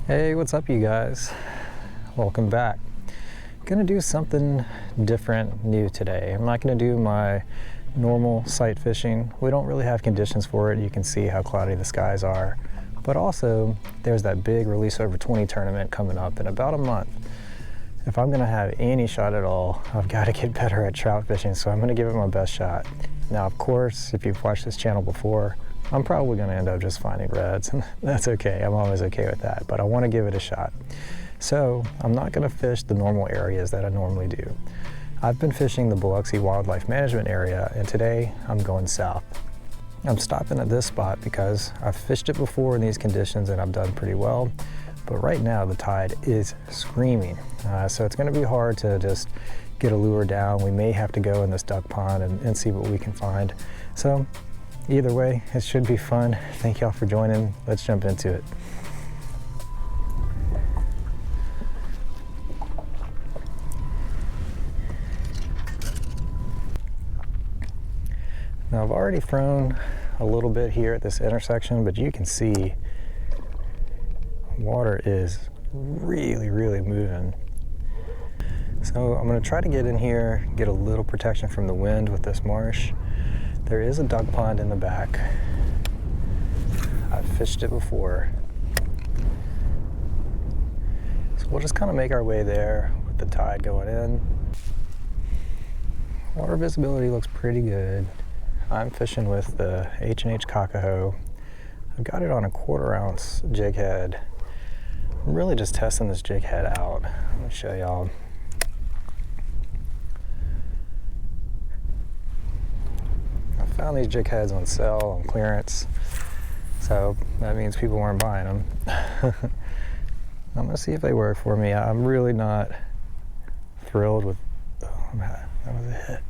Hey, what's up you guys? Welcome back. Gonna do something different, new today. I'm not gonna do my normal sight fishing. We don't really have conditions for it. You can see how cloudy the skies are. But also, there's that big Release Over 20 tournament coming up in about a month. If I'm gonna have any shot at all, I've gotta get better at trout fishing, so I'm gonna give it my best shot. Now, of course, if you've watched this channel before, I'm probably going to end up just finding reds, and that's okay. I'm always okay with that, but I want to give it a shot. So I'm not going to fish the normal areas that I normally do. I've been fishing the Biloxi Wildlife Management area, and today I'm going south. I'm stopping at this spot because I've fished it before in these conditions and I've done pretty well, but right now the tide is screaming. So it's going to be hard to just get a lure down. We may have to go in this duck pond and see what we can find. So either way, it should be fun. Thank y'all for joining. Let's jump into it. Now I've already thrown a little bit here at this intersection, but you can see water is really moving. So I'm going to try to get in here, get a little protection from the wind with this marsh. There is a duck pond in the back. I've fished it before. So we'll just kind of make our way there with the tide going in. Water visibility looks pretty good. I'm fishing with the HH Cocahoe. I've got it on a 1/4 ounce jig head. I'm really just testing this jig head out. Let me show y'all. Found these jig heads on sale, on clearance, so that means people weren't buying them. I'm gonna see if they work for me. I'm really not thrilled with, oh man, that was a hit.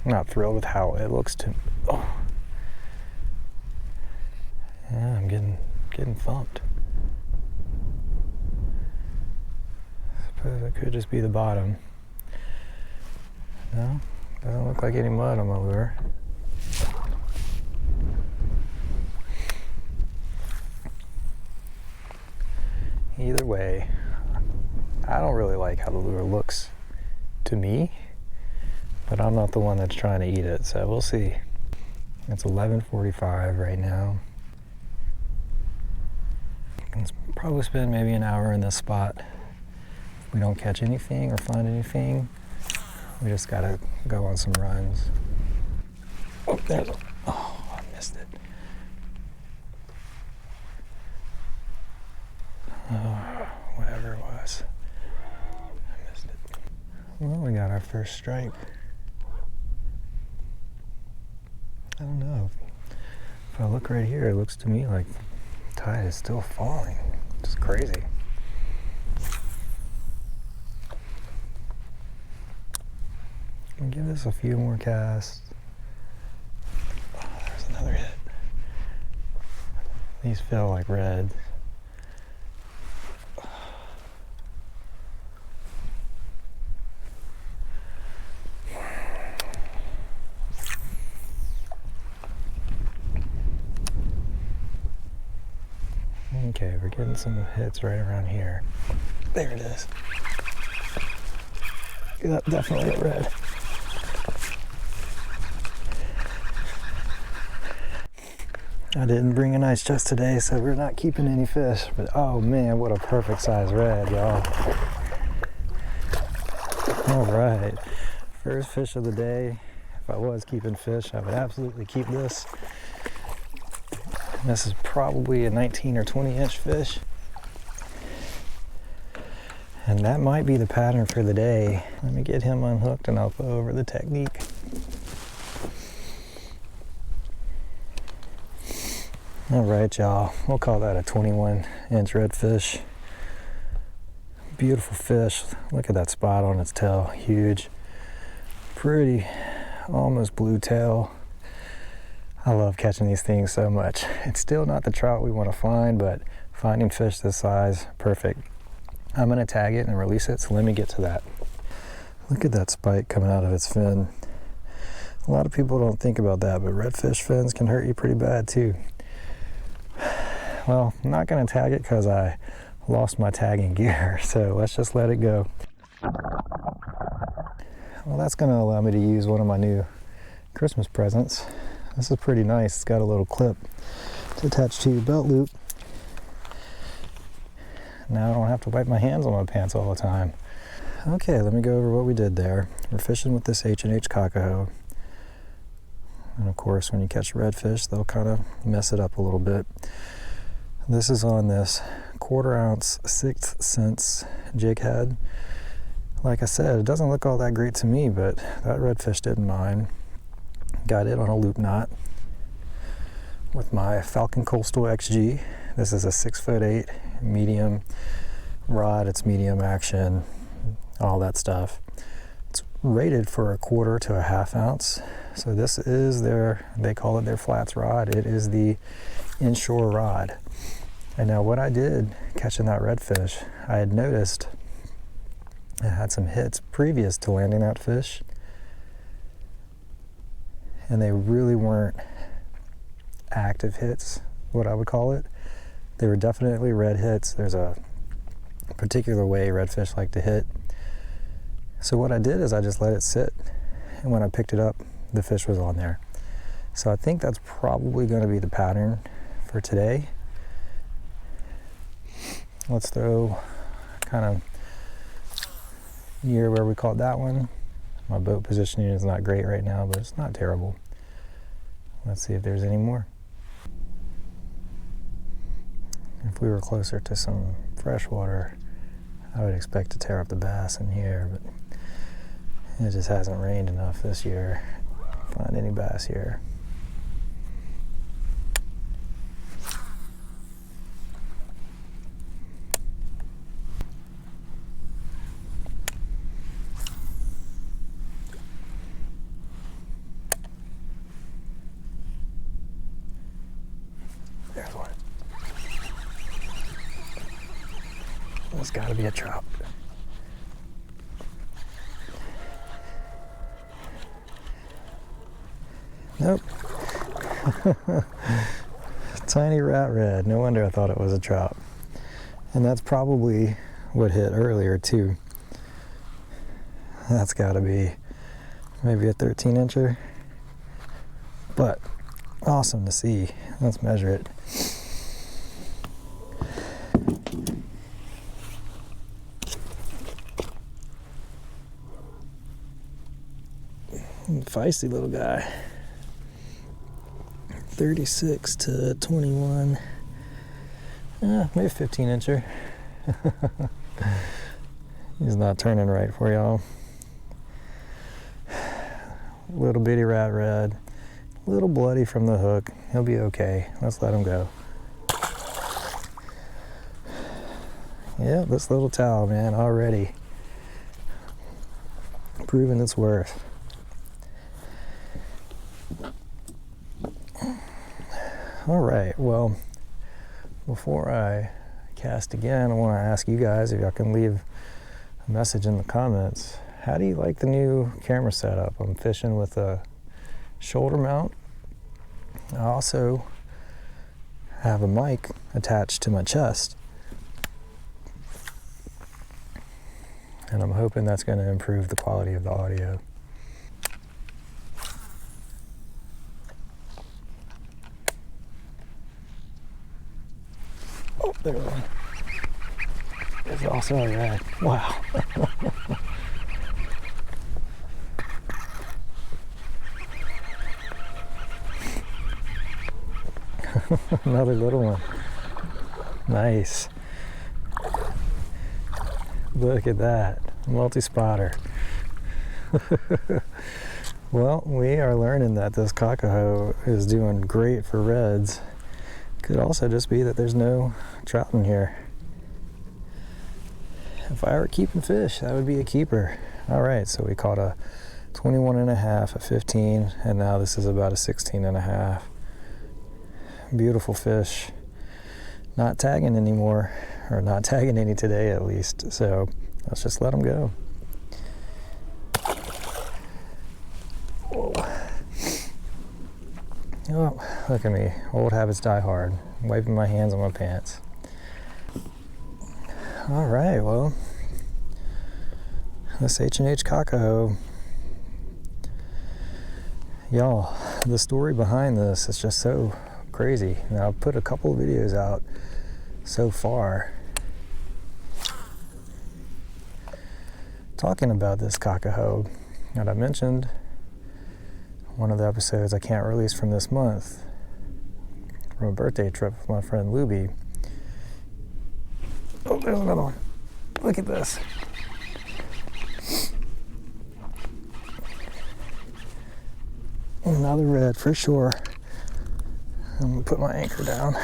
I'm not thrilled with how it looks to, oh. Yeah, I'm getting thumped. I suppose it could just be the bottom. No? Doesn't look like any mud on my lure. Either way, I don't really like how the lure looks to me, but I'm not the one that's trying to eat it, so we'll see. It's 11:45 right now. I'll probably spend maybe an hour in this spot. If we don't catch anything or find anything, we just gotta go on some runs. Oh, there's a, oh, I missed it. Oh, whatever it was. I missed it. Well, we got our first strike. I don't know. If I look right here, it looks to me like the tide is still falling. It's crazy. Give this a few more casts. Oh, there's another hit. These feel like red. Okay, we're getting some hits right around here. There it is. Yep, definitely a red. I didn't bring an ice chest today, so we're not keeping any fish, but oh man, what a perfect size red, y'all. All right, first fish of the day. If I was keeping fish, I would absolutely keep this. This is probably a 19 or 20 inch fish. And that might be the pattern for the day. Let me get him unhooked and I'll go over the technique. All right, y'all, we'll call that a 21 inch redfish. Beautiful fish. Look at that spot on its tail, huge. Pretty, almost blue tail. I love catching these things so much. It's still not the trout we want to find, but finding fish this size, perfect. I'm gonna tag it and release it, so let me get to that. Look at that spike coming out of its fin. A lot of people don't think about that, but redfish fins can hurt you pretty bad too. Well, I'm not going to tag it because I lost my tagging gear, so let's just let it go. Well, that's going to allow me to use one of my new Christmas presents. This is pretty nice. It's got a little clip to attach to your belt loop. Now I don't have to wipe my hands on my pants all the time. Okay, let me go over what we did there. We're fishing with this HH Cocahoe. And of course, when you catch redfish, they'll kind of mess it up a little bit. This is on this 1/4 ounce 6th Sense jig head. Like I said, it doesn't look all that great to me, but that redfish didn't mind. Got it on a loop knot with my Falcon Coastal XG. This is a 6'8" medium rod. It's medium action, all that stuff. It's rated for 1/4 to 1/2 ounce. So this is they call it their flats rod. It is the inshore rod. And now what I did catching that redfish, I had noticed I had some hits previous to landing that fish, and they really weren't active hits, what I would call it. They were definitely red hits. There's a particular way redfish like to hit. So what I did is I just let it sit, and when I picked it up, the fish was on there. So I think that's probably going to be the pattern for today. Let's throw kind of near where we caught that one. My boat positioning is not great right now, but it's not terrible. Let's see if there's any more. If we were closer to some fresh water, I would expect to tear up the bass in here, but it just hasn't rained enough this year to find any bass here. There's one. It's got to be a trout. Nope. Tiny rat red. No wonder I thought it was a trout. And that's probably what hit earlier too. That's got to be maybe a 13-incher. But awesome to see. Let's measure it. Feisty little guy. 36 to 21. Maybe 15-incher. He's not turning right for y'all. Little bitty rat red. A little bloody from the hook. He'll be okay. Let's let him go. Yeah, this little towel, man, already proving its worth. All right, well, before I cast again, I want to ask you guys if y'all can leave a message in the comments. How do you like the new camera setup? I'm fishing with a shoulder mount. I also have a mic attached to my chest, and I'm hoping that's going to improve the quality of the audio. Oh, there's one. There's also a red. Wow. Another little one. Nice. Look at that. Multi-spotter. Well, we are learning that this Cocahoe is doing great for reds. Could also just be that there's no trout in here. If I were keeping fish, that would be a keeper. All right, so we caught a 21.5, a 15, and now this is about a 16.5. Beautiful fish. Not tagging anymore, or not tagging any today at least, so let's just let them go. Whoa. Oh, Look at me, old habits die hard. Wiping my hands on my pants. All right, well, this HH Cocahoe. Y'all, the story behind this is just so crazy. Now, I've put a couple of videos out so far talking about this Cocahoe that I mentioned. One of the episodes I can't release from this month, from a birthday trip with my friend Luby. Oh, there's another one. Look at this. Another red for sure. I'm gonna put my anchor down.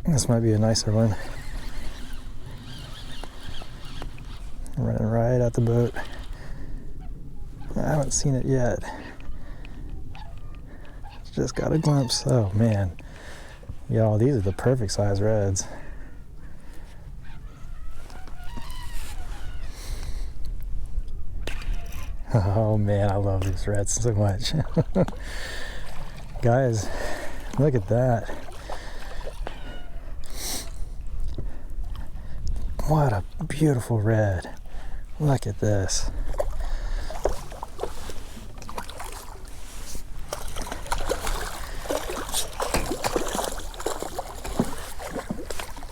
This might be a nicer one. Running right at the boat. I haven't seen it yet. Just got a glimpse. Oh man. Y'all, these are the perfect size reds. Oh man, I love these reds so much. Guys, look at that. What a beautiful red. Look at this.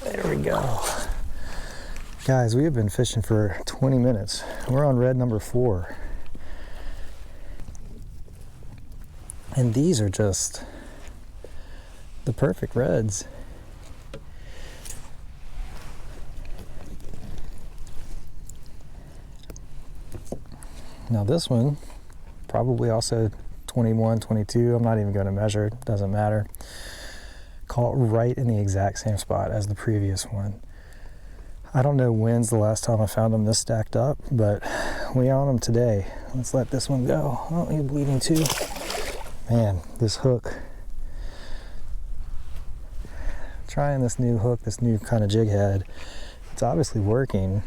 There we go. Guys, we have been fishing for 20 minutes. We're on red number 4. And these are just the perfect reds. Now this one, probably also 21, 22. I'm not even going to measure, it doesn't matter. Caught right in the exact same spot as the previous one. I don't know when's the last time I found them this stacked up, but we on them today. Let's let this one go. Oh, you're bleeding too. Man, this hook. Trying this new hook, this new kind of jig head. It's obviously working.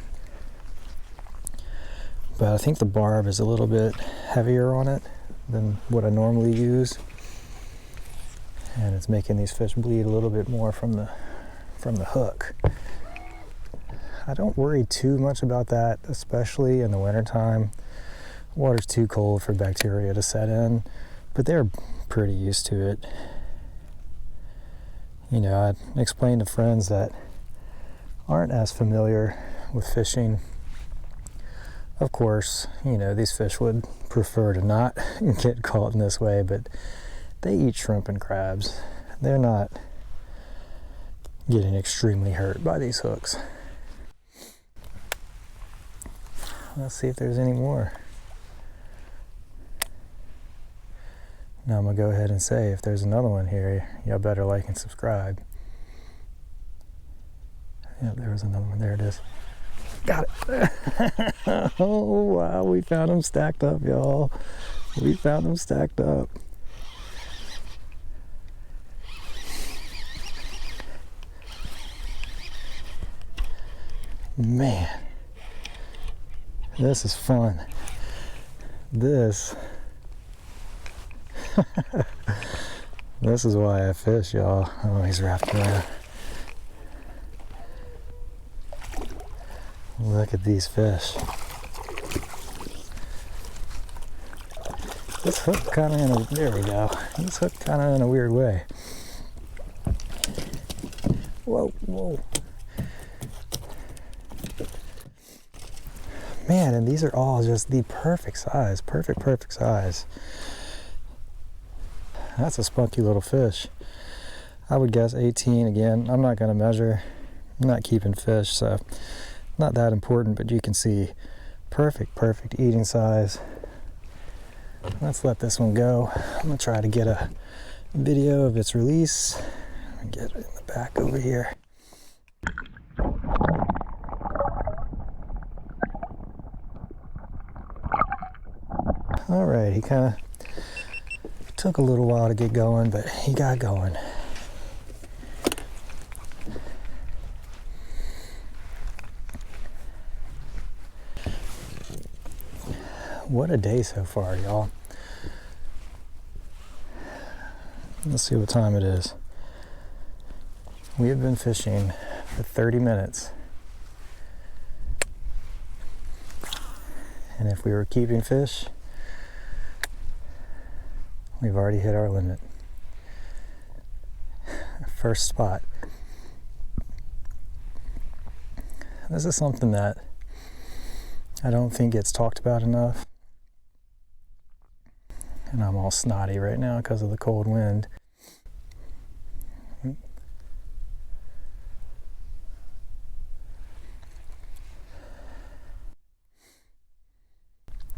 But I think the barb is a little bit heavier on it than what I normally use. And it's making these fish bleed a little bit more from the hook. I don't worry too much about that, especially in the wintertime. Water's too cold for bacteria to set in, but they're pretty used to it. You know, I explained to friends that aren't as familiar with fishing. Of course, you know, these fish would prefer to not get caught in this way, but they eat shrimp and crabs. They're not getting extremely hurt by these hooks. Let's see if there's any more. Now I'm gonna go ahead and say, if there's another one here, y'all better like and subscribe. Yep, there was another one. There it is. Got it. Oh wow, we found them stacked up, y'all. We found them stacked up. Man, this is fun. This this is why I fish, y'all. Oh, he's wrapped around. Look at these fish. This hooked kind of in a, there we go. This hooked kind of in a weird way. Whoa, whoa. Man, and these are all just the perfect size, perfect size. That's a spunky little fish. I would guess 18 again. I'm not gonna measure. I'm not keeping fish, so not that important, but you can see perfect eating size. Let's let this one go. I'm gonna try to get a video of its release. Get it in the back over here. All right, he kind of took a little while to get going, but he got going. What a day so far, y'all. Let's see what time it is. We have been fishing for 30 minutes. And if we were keeping fish, we've already hit our limit. First spot. This is something that I don't think gets talked about enough. And I'm all snotty right now because of the cold wind.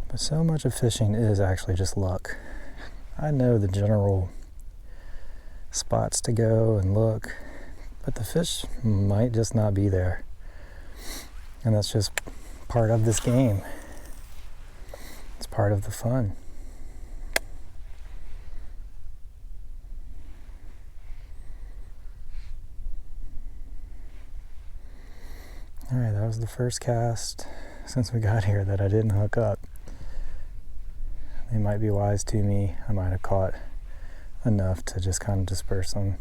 But so much of fishing is actually just luck. I know the general spots to go and look, but the fish might just not be there. And that's just part of this game. It's part of the fun. All right, that was the first cast since we got here that I didn't hook up. They might be wise to me. I might have caught enough to just kind of disperse them.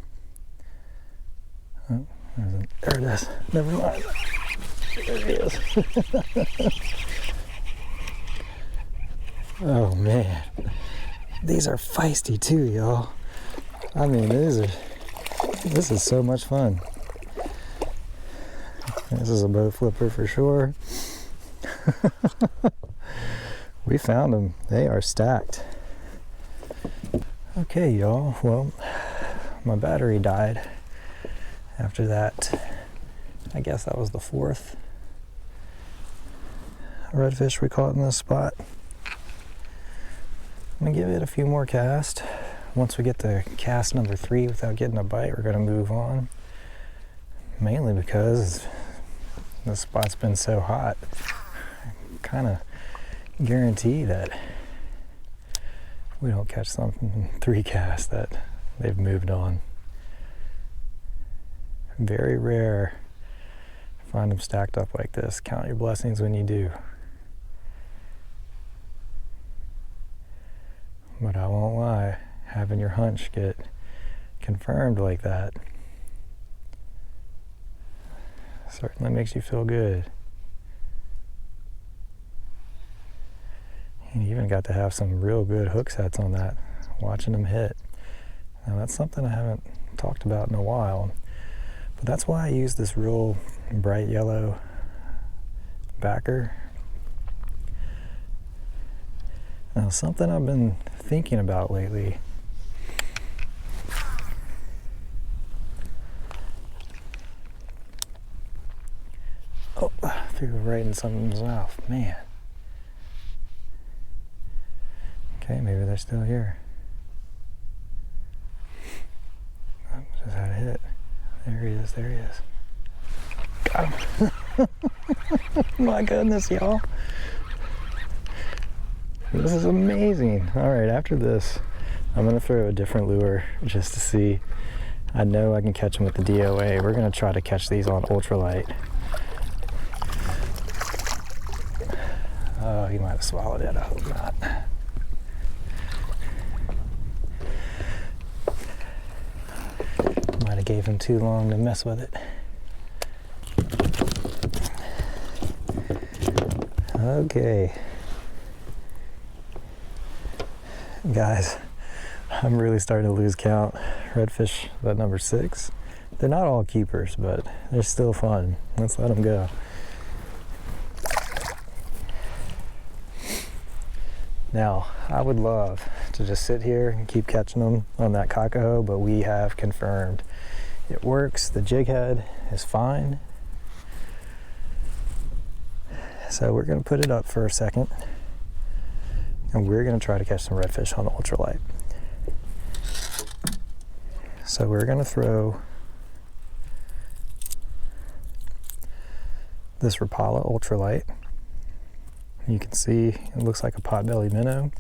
Oh, there it is. Never mind. There it is. Oh man, these are feisty too, y'all. I mean, this is so much fun. This is a boat flipper for sure. We found them. They are stacked. Okay, y'all. Well, my battery died after that. I guess that was the fourth redfish we caught in this spot. I'm gonna give it a few more casts. Once we get to cast number 3 without getting a bite, we're gonna move on. Mainly because this spot's been so hot. I kind of guarantee that we don't catch something in 3 casts that they've moved on. Very rare to find them stacked up like this. Count your blessings when you do. But I won't lie, having your hunch get confirmed like that certainly makes you feel good. And you even got to have some real good hook sets on that, watching them hit. Now that's something I haven't talked about in a while, but that's why I use this real bright yellow backer. Now something I've been thinking about lately. Oh, I threw it right in something's mouth, man. Okay, maybe they're still here. Oh, just had a hit. There he is, there he is. Got him. My goodness, y'all. This is amazing. All right, after this, I'm gonna throw a different lure just to see. I know I can catch them with the DOA. We're gonna try to catch these on Ultralight. Oh, he might have swallowed it, I hope not. Might have gave him too long to mess with it. Okay. Guys, I'm really starting to lose count. Redfish, that number 6. They're not all keepers, but they're still fun. Let's let them go. Now, I would love to just sit here and keep catching them on that Cocahoe, but we have confirmed it works. The jig head is fine. So we're going to put it up for a second, and we're going to try to catch some redfish on the Ultralight. So we're going to throw this Rapala Ultralight. You can see it looks like a potbelly minnow.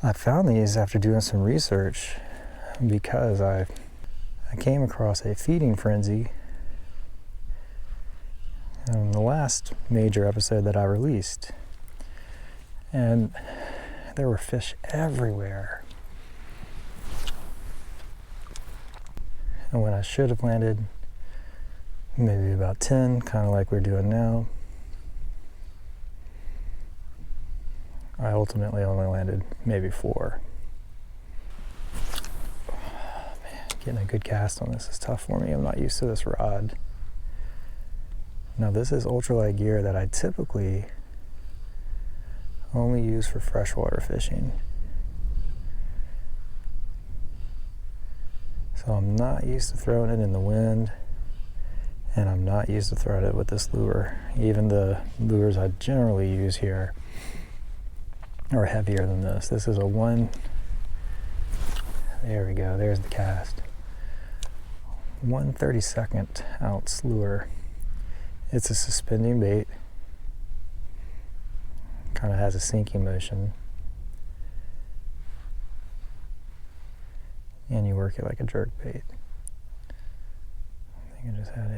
I found these after doing some research because I came across a feeding frenzy in the last major episode that I released. And there were fish everywhere. And when I should have landed maybe about 10, kind of like we're doing now, I ultimately only landed maybe 4. Man, getting a good cast on this is tough for me. I'm not used to this rod. Now this is ultralight gear that I typically only use for freshwater fishing. So I'm not used to throwing it in the wind, and I'm not used to throwing it with this lure. Even the lures I generally use here are heavier than this. This is a 1, there we go, there's the cast. 1/32 ounce lure. It's a suspending bait. Kind of has a sinking motion. And you work it like a jerk bait. I think I just had a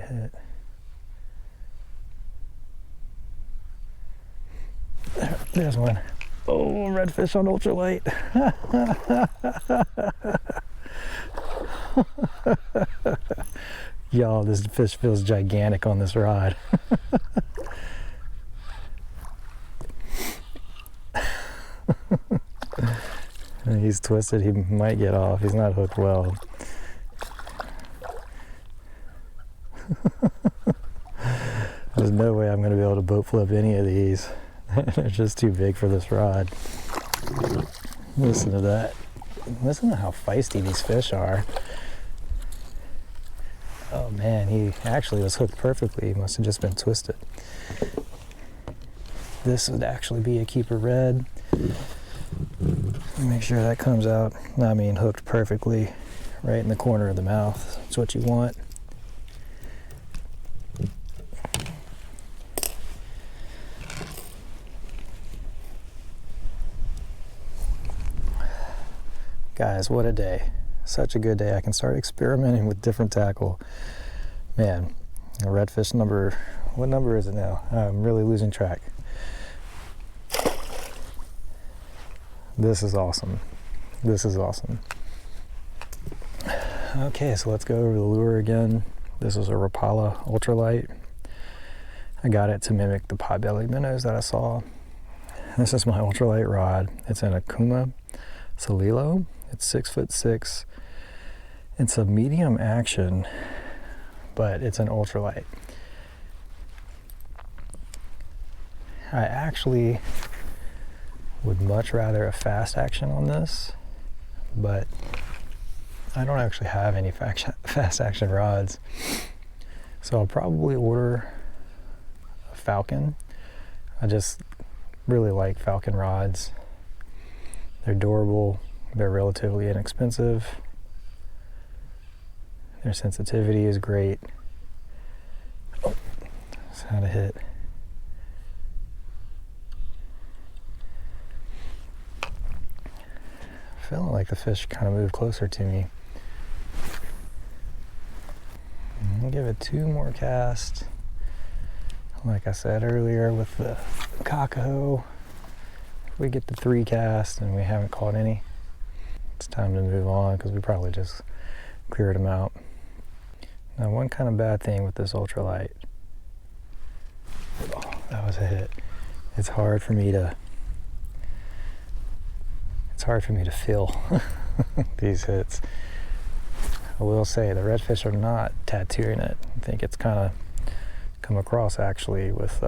hit. There's one. Oh, redfish on ultralight. Y'all, this fish feels gigantic on this rod. He's twisted, he might get off. He's not hooked well. There's no way I'm going to be able to boat flip any of these. They're just too big for this rod. Listen to that. Listen to how feisty these fish are. Oh man, he actually was hooked perfectly. He must have just been twisted. This would actually be a keeper red. Make sure that comes out. I mean, hooked perfectly right in the corner of the mouth. That's what you want. Guys, what a day. Such a good day. I can start experimenting with different tackle. Man, a redfish number, what number is it now? I'm really losing track. This is awesome. This is awesome. Okay, so let's go over the lure again. This was a Rapala Ultralight. I got it to mimic the potbelly minnows that I saw. This is my ultralight rod. It's an Akuma Salilo. It's 6'6". It's a medium action, but it's an ultralight. I actually would much rather a fast action on this, but I don't actually have any fast action rods. So I'll probably order a Falcon. I just really like Falcon rods. They're durable, they're relatively inexpensive. Their sensitivity is great. Oh, just had a hit. Feeling like the fish kind of moved closer to me. I'll give it 2 more casts. Like I said earlier with the Cocahoe, if we get to 3 casts and we haven't caught any, it's time to move on because we probably just cleared them out. Now, one kind of bad thing with this ultralight, oh, that was a hit. It's hard for me to feel these hits. I will say the redfish are not tattooing it. I think it's kind of come across actually with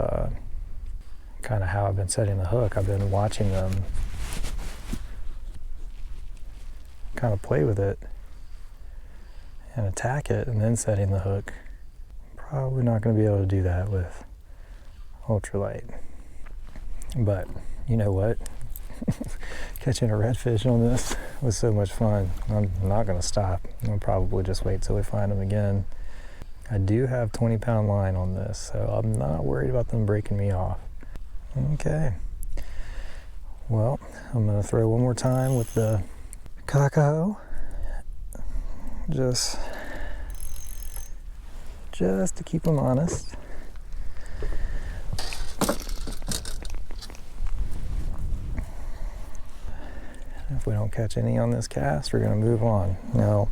kind of how I've been setting the hook. I've been watching them kind of play with it and attack it and then setting the hook. Probably not going to be able to do that with ultralight. But you know what? Catching a redfish on this was so much fun. I'm not going to stop. I'll probably just wait till we find them again. I do have 20-pound line on this, so I'm not worried about them breaking me off. Okay. Well, I'm going to throw one more time with the Cocahoe. Just to keep them honest. If we don't catch any on this cast, we're going to move on. Now,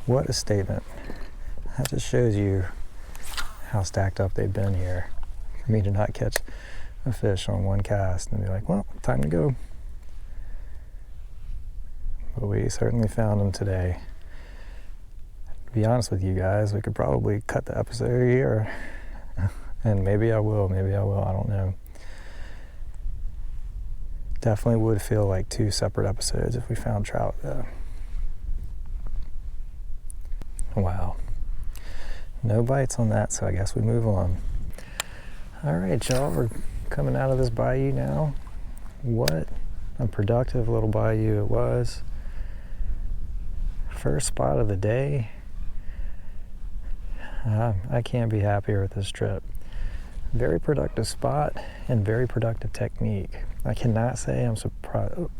What a statement. That just shows you how stacked up they've been here for me to not catch a fish on one cast and be like, well, time to go. But we certainly found them today. To be honest with you guys, we could probably cut the episode here, and maybe I will, I don't know. Definitely would feel like 2 separate episodes if we found trout though. Wow. No bites on that, so I guess we move on. All right, y'all, we're coming out of this bayou now. What a productive little bayou it was. First spot of the day. I can't be happier with this trip. Very productive spot and very productive technique. I cannot say I'm surprised.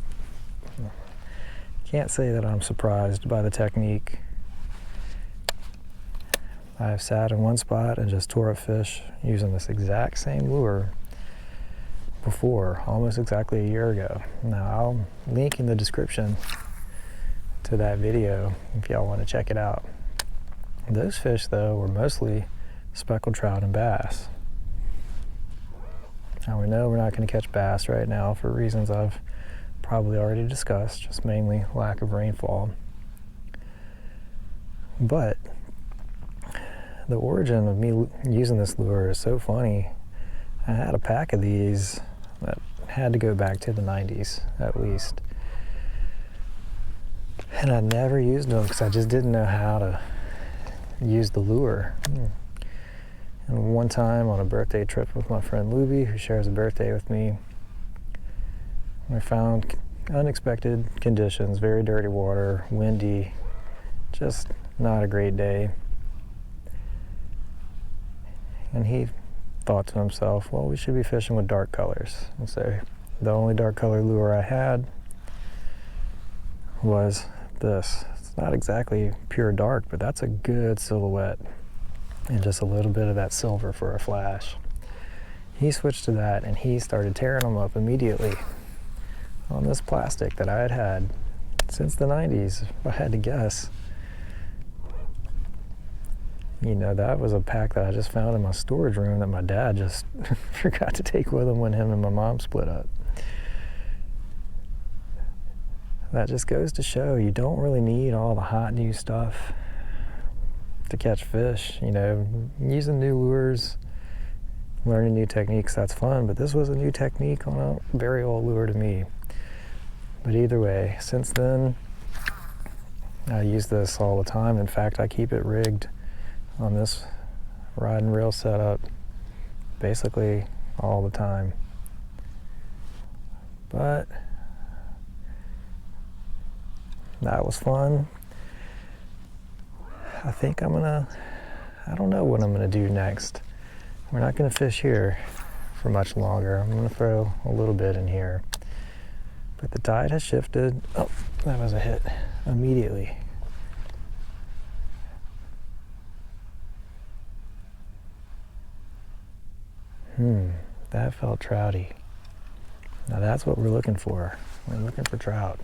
Can't say that I'm surprised by the technique. I've sat in one spot and just tore up fish using this exact same lure before, almost exactly a year ago. Now I'll link in the description to that video if y'all want to check it out. Those fish though were mostly speckled trout and bass. Now we know we're not going to catch bass right now for reasons I've probably already discussed, just mainly lack of rainfall. But the origin of me using this lure is so funny. I had a pack of these that had to go back to the 90s at least. And I never used them because I just didn't know how to use the lure. And one time on a birthday trip with my friend Luby, who shares a birthday with me, we found unexpected conditions, very dirty water, windy, just not a great day. And he thought to himself, well, we should be fishing with dark colors. And so the only dark color lure I had was this. It's not exactly pure dark, but that's a good silhouette. And just a little bit of that silver for a flash. He switched to that and he started tearing them up immediately on this plastic that I had had since the 90s, if I had to guess. You know, that was a pack that I just found in my storage room that my dad just forgot to take with him when him and my mom split up. That just goes to show you don't really need all the hot new stuff to catch fish. You know, using new lures, learning new techniques, that's fun, but this was a new technique on a very old lure to me. But either way, since then, I use this all the time. In fact, I keep it rigged on this rod and reel setup basically all the time. But that was fun. I think I don't know what I'm gonna do next. We're not gonna fish here for much longer. I'm gonna throw a little bit in here. But the tide has shifted. Oh, that was a hit immediately. That felt trouty. Now that's what we're looking for. We're looking for trout.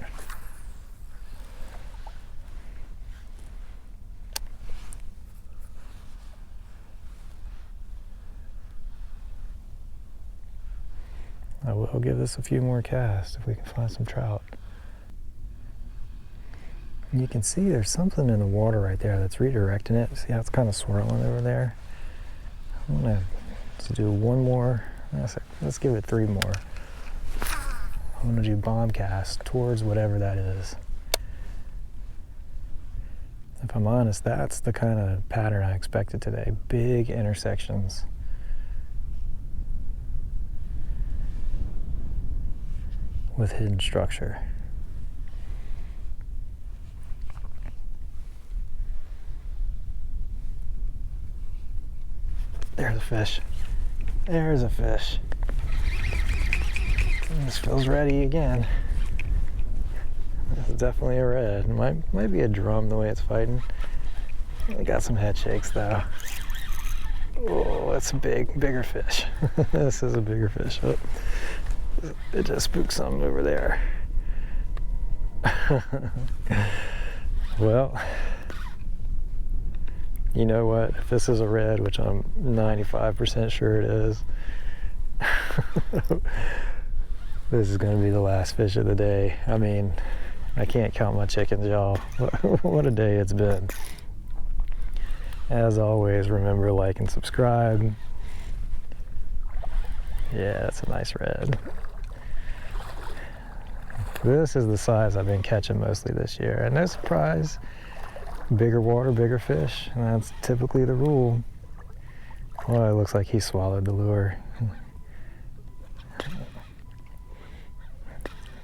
I will give this a few more casts if we can find some trout. And you can see there's something in the water right there that's redirecting it. See how it's kind of swirling over there? I'm gonna do one more. Let's give it 3 more. I'm gonna do bomb cast towards whatever that is. If I'm honest, that's the kind of pattern I expected today. Big intersections. With hidden structure. There's a fish. There's a fish. This feels ready again. This is definitely a red. Might be a drum the way it's fighting. I got some head shakes though. Oh, it's a bigger fish. This is a bigger fish. Oh, it just spooked something over there. Well, You know what? If this is a red, which I'm 95% sure it is, this is going to be the last fish of the day. I mean, I can't count my chickens, y'all. What a day it's been. As always, remember to like and subscribe. Yeah, it's a nice red. This is the size I've been catching mostly this year, and no surprise, bigger water, bigger fish, and that's typically the rule. Well, it looks like he swallowed the lure.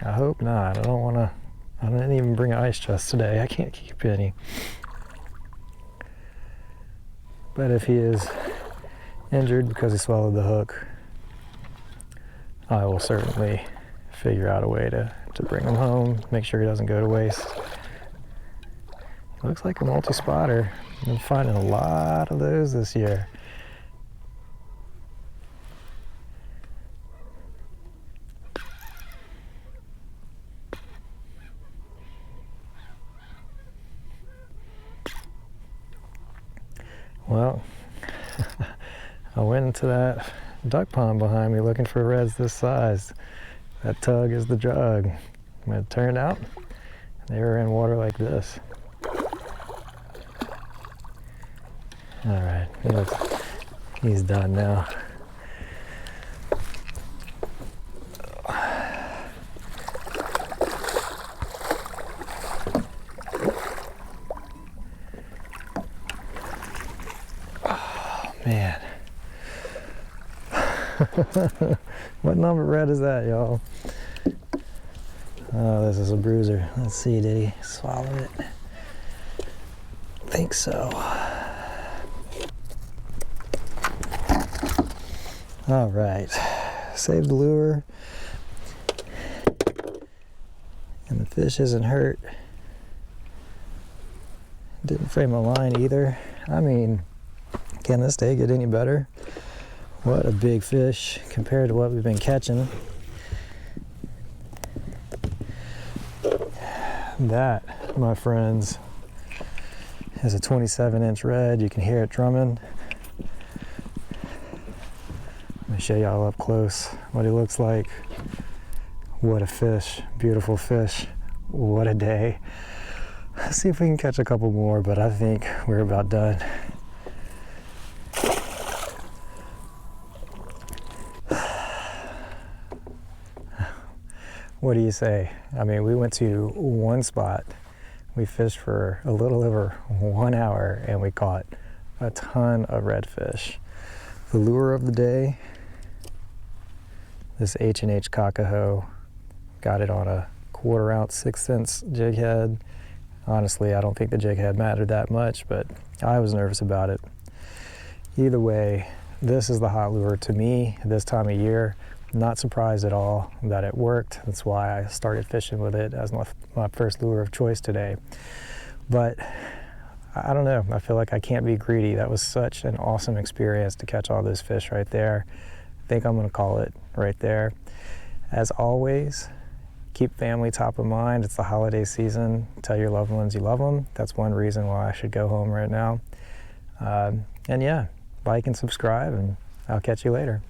I hope not. I didn't even bring an ice chest today. I can't keep any. But if he is injured because he swallowed the hook, I will certainly figure out a way to bring him home, make sure he doesn't go to waste. Looks like a multi-spotter. I've been finding a lot of those this year. Well, I went into that duck pond behind me looking for reds this size. That tug is the drug. And it turned out they were in water like this. All right, he's done now. Oh, man. What number red is that, y'all? Oh, this is a bruiser. Let's see, did he swallow it? I think so. All right, saved the lure, and the fish isn't hurt. Didn't frame a line either. I mean, can this day get any better? What a big fish compared to what we've been catching. That, my friends, is a 27-inch red. You can hear it drumming. Let me show y'all up close what he looks like. What a fish, beautiful fish. What a day. Let's see if we can catch a couple more, but I think we're about done. What do you say? I mean, we went to one spot. We fished for a little over 1 hour and we caught a ton of redfish. The lure of the day, this HH Cocahoe. Got it on a 1/4 ounce 6-cents jig head. Honestly, I don't think the jig head mattered that much, but I was nervous about it. Either way, this is the hot lure to me this time of year. Not surprised at all that it worked. That's why I started fishing with it as my first lure of choice today. But I don't know, I feel like I can't be greedy. That was such an awesome experience to catch all those fish right there. I think I'm gonna call it right there. As always, keep family top of mind. It's the holiday season. Tell your loved ones you love them. That's one reason why I should go home right now. And yeah, like and subscribe, and I'll catch you later.